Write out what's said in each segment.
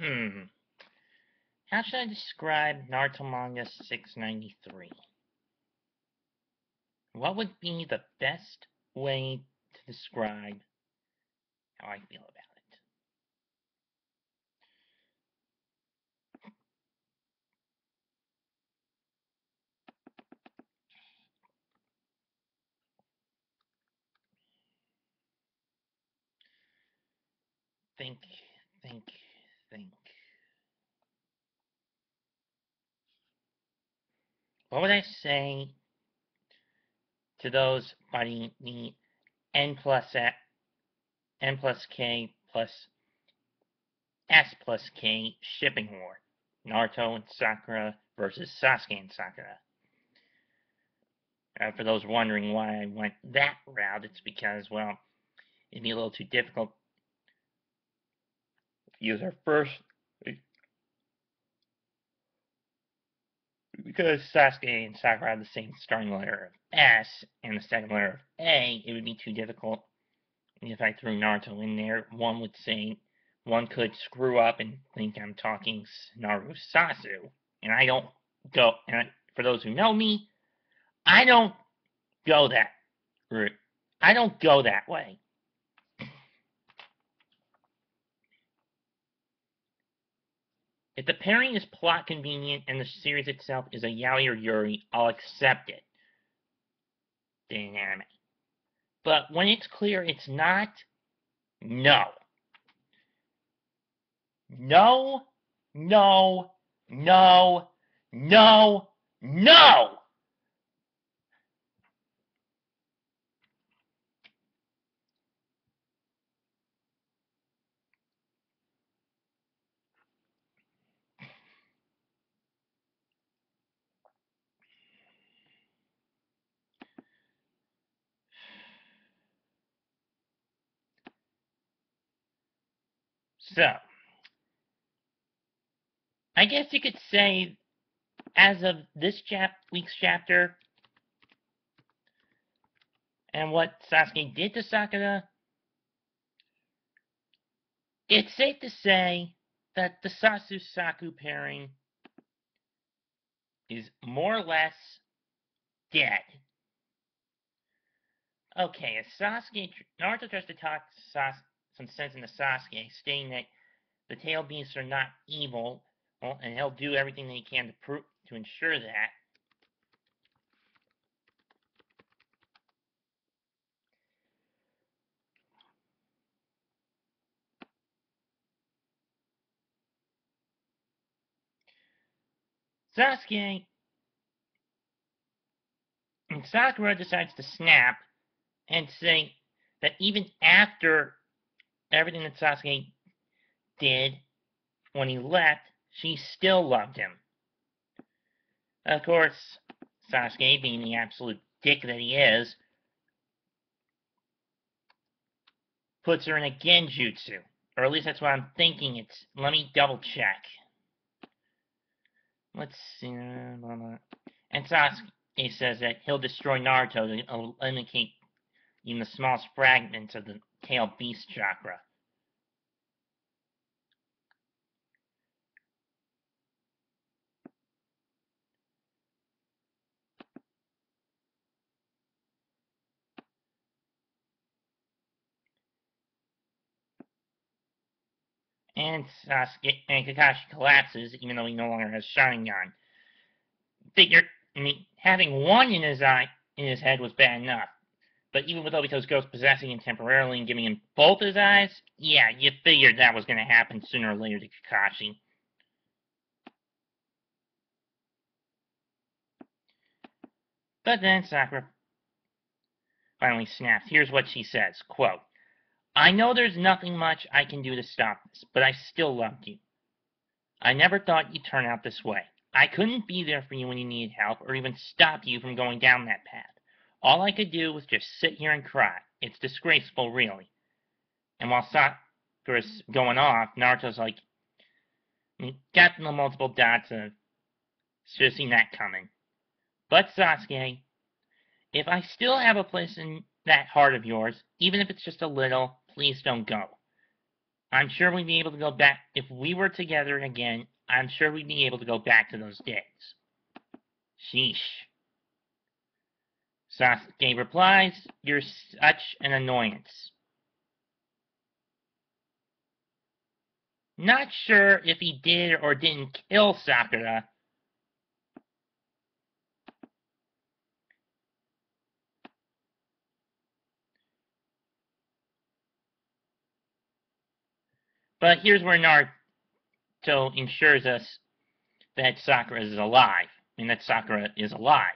How should I describe Naruto manga 693? What would be the best way to describe how I feel about it? Think, think, think. What would I say to those fighting the N plus K plus S plus K shipping war? Naruto and Sakura versus Sasuke and Sakura. For those wondering why I went that route, it's because, well, it'd be a little too difficult to use our first, because Sasuke and Sakura have the same starting letter of S and the second letter of A, it would be too difficult if I threw Naruto in there. One could screw up and think I'm talking Naruto Sasu, and I don't go, and for those who know me, I don't go that route. I don't go that way. If the pairing is plot convenient and the series itself is a yaoi or yuri, I'll accept it in anime. But when it's clear it's not, no. No, no, no, no, no! So, I guess you could say, as of this week's chapter, and what Sasuke did to Sakura, it's safe to say that the SasuSaku pairing is more or less dead. Okay, as Naruto tries to talk some sense into Sasuke, stating that the tail beasts are not evil, and he'll do everything that he can to ensure that. Sasuke and Sakura decides to snap and say that even after everything that Sasuke did when he left, she still loved him. Of course, Sasuke, being the absolute dick that he is, puts her in a genjutsu. Or at least that's what I'm thinking. Let me double check. Let's see. And Sasuke says that he'll destroy Naruto to eliminate even the smallest fragments of the tail beast chakra. And Kakashi collapses, even though he no longer has Sharingan. Having one in his head was bad enough. But even with Obito's ghost possessing him temporarily and giving him both his eyes, yeah, you figured that was going to happen sooner or later to Kakashi. But then Sakura finally snaps. Here's what she says, quote, "I know there's nothing much I can do to stop this, but I still loved you. I never thought you'd turn out this way. I couldn't be there for you when you needed help or even stop you from going down that path. All I could do was just sit here and cry. It's disgraceful, really." And while Sakura's going off, Naruto's like, got the multiple dots should have seen that coming. But Sasuke, if I still have a place in that heart of yours, even if it's just a little, please don't go. I'm sure we'd be able to go back. If we were together again, I'm sure we'd be able to go back to those days. Sheesh. Sasuke replies, "You're such an annoyance." Not sure if he did or didn't kill Sakura. But here's where Naruto ensures us that Sakura is alive. That Sakura is alive.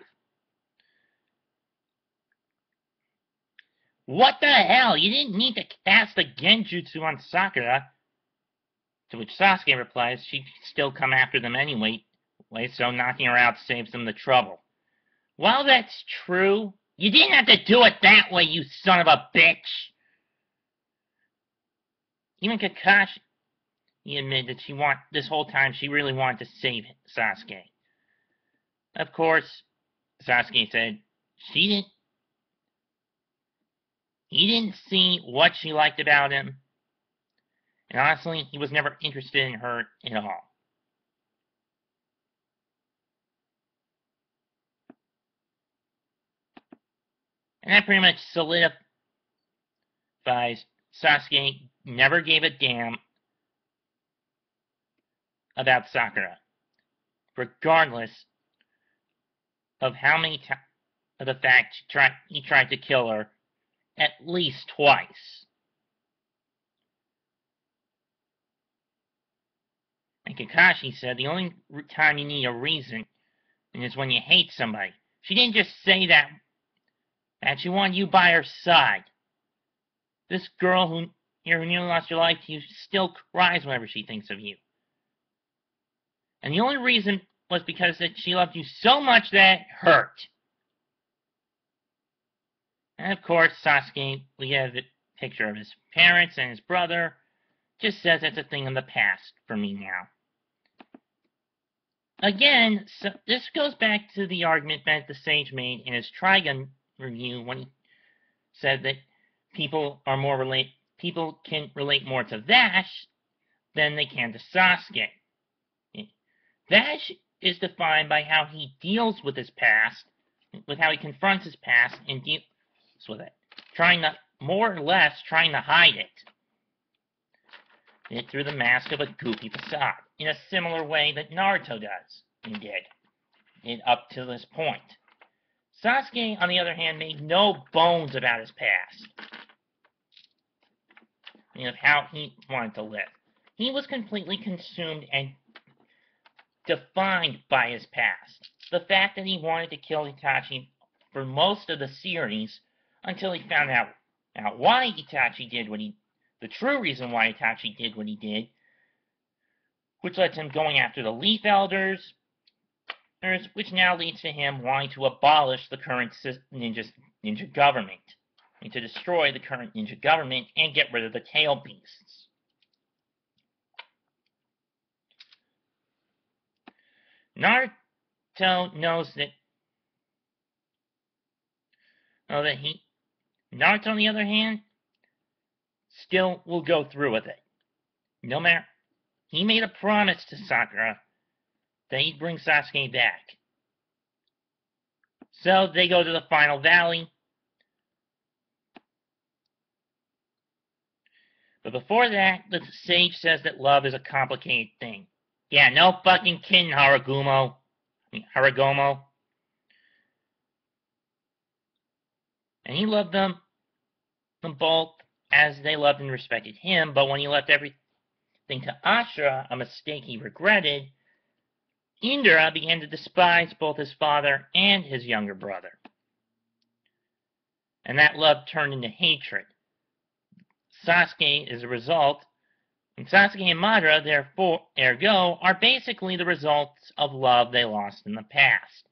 What the hell? You didn't need to cast the genjutsu on Sakura. To which Sasuke replies, she'd still come after them anyway, so knocking her out saves them the trouble. While that's true, you didn't have to do it that way, you son of a bitch! Even Kakashi admitted that this whole time she really wanted to save Sasuke. Of course, Sasuke said he didn't see what she liked about him, and honestly, he was never interested in her at all. And that pretty much solidifies Sasuke never gave a damn about Sakura, regardless of how many of the fact he tried to kill her at least twice. And Kakashi said the only time you need a reason is when you hate somebody. She didn't just say that she wanted you by her side. This girl who nearly lost her life to you still cries whenever she thinks of you. And the only reason was because that she loved you so much that it hurt. And of course, Sasuke, we have a picture of his parents and his brother, just says it's a thing in the past for me now. Again, so this goes back to the argument that the sage made in his Trigun review when he said that people can relate more to Vash than they can to Sasuke. Vash is defined by how he deals with his past, with how he confronts his past and deals with it, more or less trying to hide it through the mask of a goofy facade, in a similar way that Naruto does and did up to this point. Sasuke, on the other hand, made no bones about his past, and of how he wanted to live. He was completely consumed and defined by his past. The fact that he wanted to kill Itachi for most of the series until he found out why Itachi did the true reason why Itachi did what he did, which led to him going after the Leaf Elders, which now leads to him wanting to abolish the current ninja government, and to destroy the current ninja government and get rid of the tail beasts. Naruto knows that. Naruto, on the other hand, still will go through with it. No matter, he made a promise to Sakura that he'd bring Sasuke back. So they go to the final valley. But before that, the sage says that love is a complicated thing. Yeah, no fucking kidding, Haragomo. And he loved them both as they loved and respected him, but when he left everything to Ashura, a mistake he regretted, Indra began to despise both his father and his younger brother. And that love turned into hatred. Sasuke is a result, and Sasuke and Madara, therefore, ergo, are basically the results of love they lost in the past.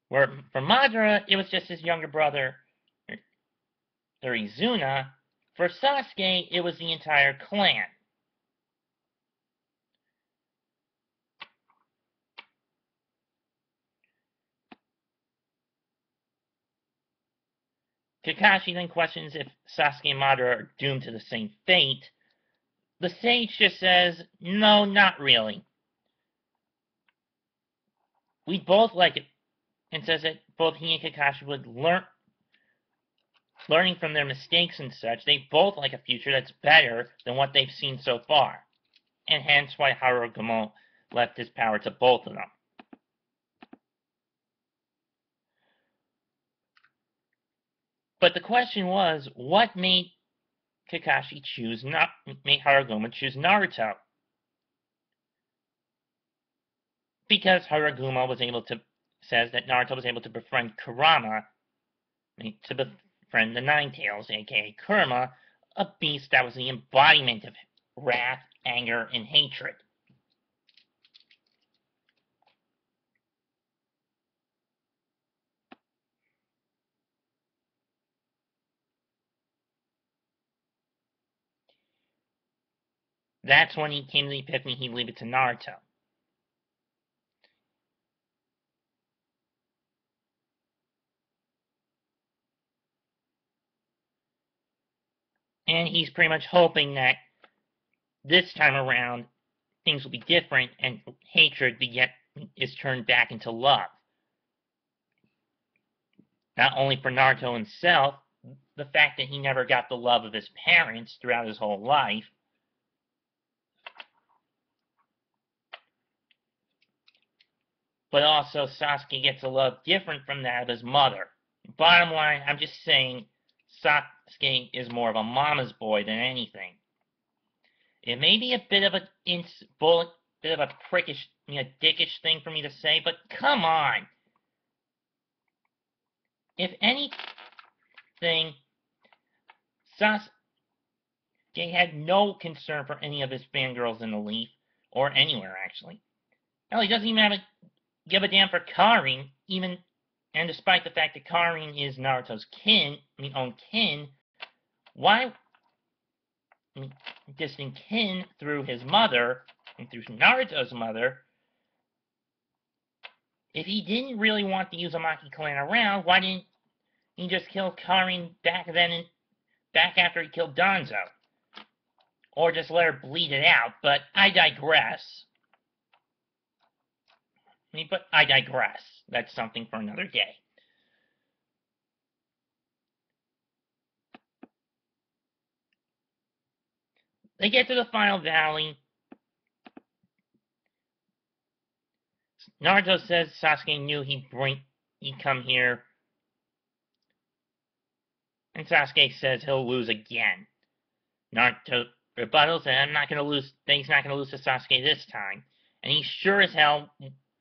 Where for Madara, it was just his younger brother, or Izuna. For Sasuke, it was the entire clan. Kakashi then questions if Sasuke and Madara are doomed to the same fate, The sage just says, no, not really. We both like it, and says that both he and Kakashi would learning from their mistakes and such, they both like a future that's better than what they've seen so far. And hence why Harugumo left his power to both of them. But the question was, what made Kakashi made Harugumo choose Naruto? Because says that Naruto was able to befriend Kurama, to befriend the Nine-Tails, aka Kurama, a beast that was the embodiment of wrath, anger, and hatred. That's when he came to the epiphany he'd leave it to Naruto. And he's pretty much hoping that this time around things will be different and hatred is turned back into love. Not only for Naruto himself, the fact that he never got the love of his parents throughout his whole life, but also Sasuke gets a love different from that of his mother. Bottom line, I'm just saying Sasuke is more of a mama's boy than anything. It may be a bit of a prickish, dickish thing for me to say, but come on. If anything, Sasuke had no concern for any of his fangirls in the Leaf, or anywhere actually. Hell, he doesn't even give a damn for Karin, and despite the fact that Karin is Naruto's own kin, why distant kin through his mother, and through Naruto's mother, if he didn't really want the Uzumaki clan around, why didn't he just kill Karin back after he killed Danzo? Or just let her bleed it out, but I digress. That's something for another day. They get to the final valley. Naruto says Sasuke knew he'd come here. And Sasuke says he'll lose again. Naruto rebuttals and he's not gonna lose to Sasuke this time. And he sure as hell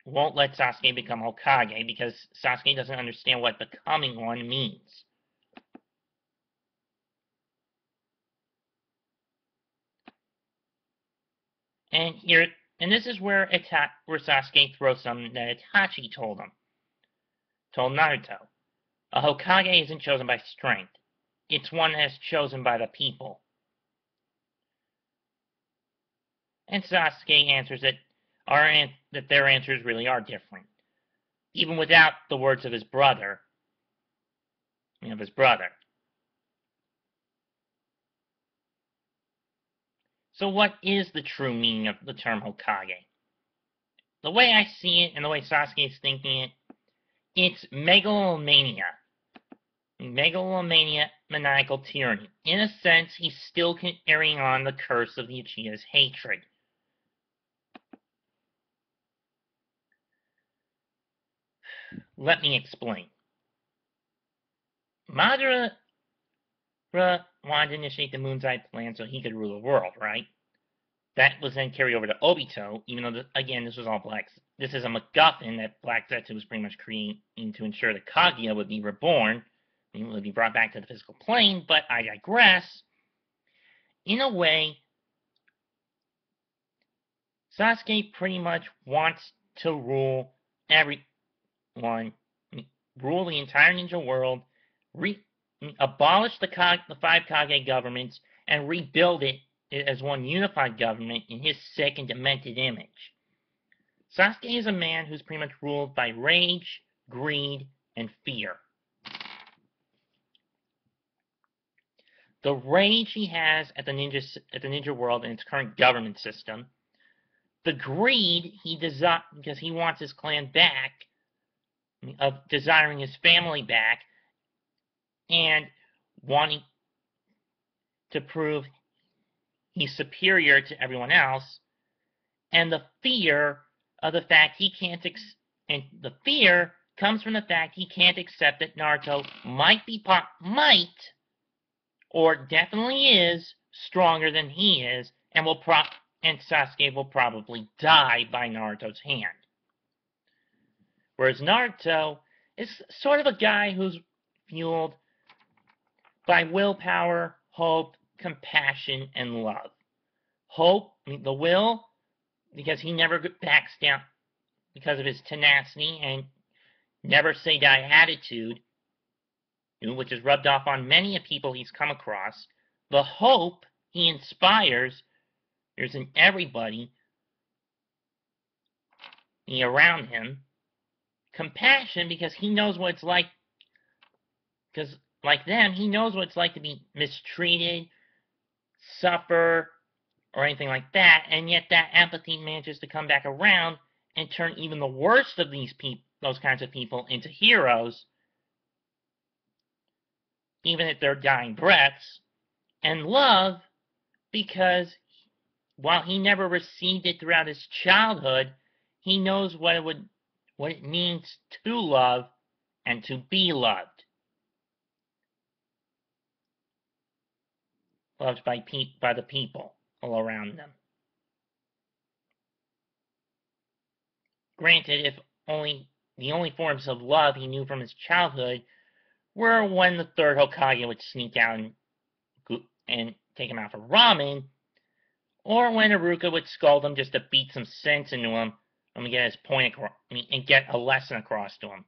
won't let Sasuke become Hokage because Sasuke doesn't understand what becoming one means. And this is where Sasuke throws something that Itachi told Naruto. A Hokage isn't chosen by strength. It's one that's chosen by the people. And Sasuke answers that their answers really are different. Even without the words of his brother. So what is the true meaning of the term Hokage? The way I see it, and the way Sasuke is thinking it, it's megalomania. Megalomania, maniacal tyranny. In a sense, he's still carrying on the curse of the Uchiha's hatred. Let me explain. Madara wanted to initiate the Moon's Eye plan so he could rule the world, right? That was then carried over to Obito, even though, again, this was all this is a MacGuffin that Black Zetsu was pretty much creating to ensure that Kaguya would be reborn, and would be brought back to the physical plane, but I digress. In a way, Sasuke pretty much wants to rule everyone, rule the entire ninja world, abolish the 5 Kage governments, and rebuild it as one unified government in his sick and demented image. Sasuke is a man who's pretty much ruled by rage, greed, and fear. the rage he has at the ninja world and its current government system, the greed he desires because he wants his clan back, of desiring his family back, and wanting to prove he's superior to everyone else, and the fear of the fact he can't and the fear comes from the fact he can't accept that Naruto might or definitely is stronger than he is, and and Sasuke will probably die by Naruto's hand. Whereas Naruto is sort of a guy who's fueled by willpower, hope, compassion, and love. Hope, the will, because he never backs down because of his tenacity and never say die attitude, which is rubbed off on many people he's come across. The hope he inspires, there's in everybody around him. Compassion, because he knows what it's like, because like them, he knows what it's like to be mistreated, suffer, or anything like that, and yet that empathy manages to come back around and turn even the worst of those kinds of people into heroes, even at their dying breaths. And love, because while he never received it throughout his childhood, he knows what it means to love and to be loved. Loved by the people all around them. Granted, if the only forms of love he knew from his childhood were when the third Hokage would sneak out and take him out for ramen, or when Iruka would scold him just to beat some sense into him and get his point across, and get a lesson across to him.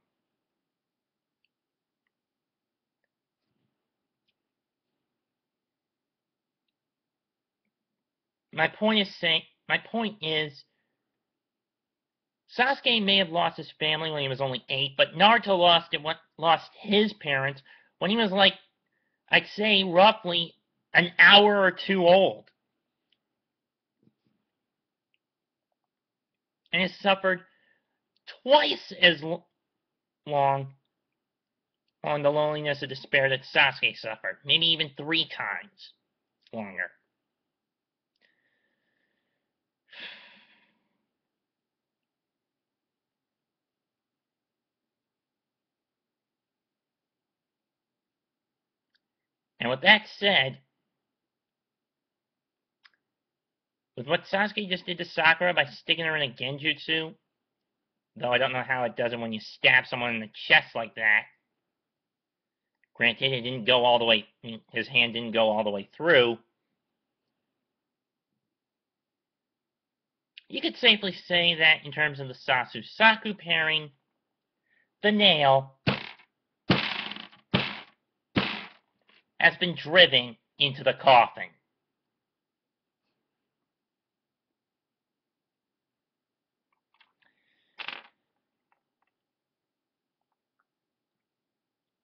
My point is, Sasuke may have lost his family when he was only 8, but Naruto lost his parents when he was like, I'd say roughly an hour or 2 old. And has suffered twice as long on the loneliness and despair that Sasuke suffered. Maybe even 3 times longer. And with that said, with what Sasuke just did to Sakura by sticking her in a genjutsu, though I don't know how it does it when you stab someone in the chest like that. Granted, it didn't go all the way, his hand didn't go all the way through. You could safely say that in terms of the SasuSaku pairing, the nail has been driven into the coffin.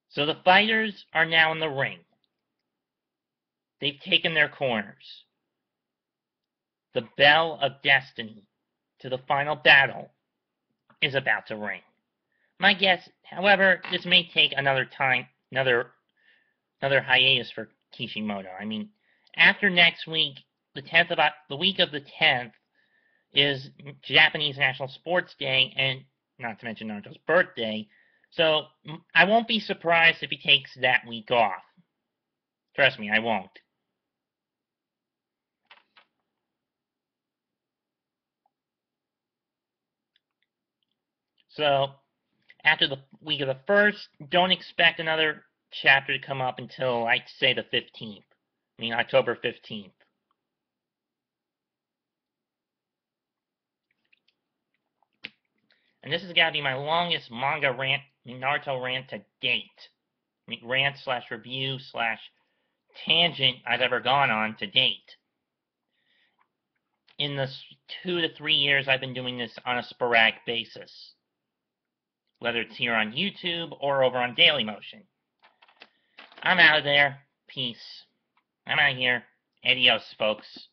So the fighters are now in the ring. They've taken their corners. The bell of destiny to the final battle is about to ring. My guess, however, this may take another hiatus for Kishimoto. I mean, after next week, the week of the 10th is Japanese National Sports Day, and not to mention Naruto's birthday. So I won't be surprised if he takes that week off. Trust me, I won't. So after the week of the 1st, don't expect another chapter to come up until, I'd say, the 15th. I mean, October 15th. And this has got to be my longest manga rant, Naruto rant to date. I mean, rant/review/tangent I've ever gone on to date. In the 2 to 3 years I've been doing this on a sporadic basis, whether it's here on YouTube or over on Dailymotion. I'm out of there. Peace. I'm out of here. Adios, folks.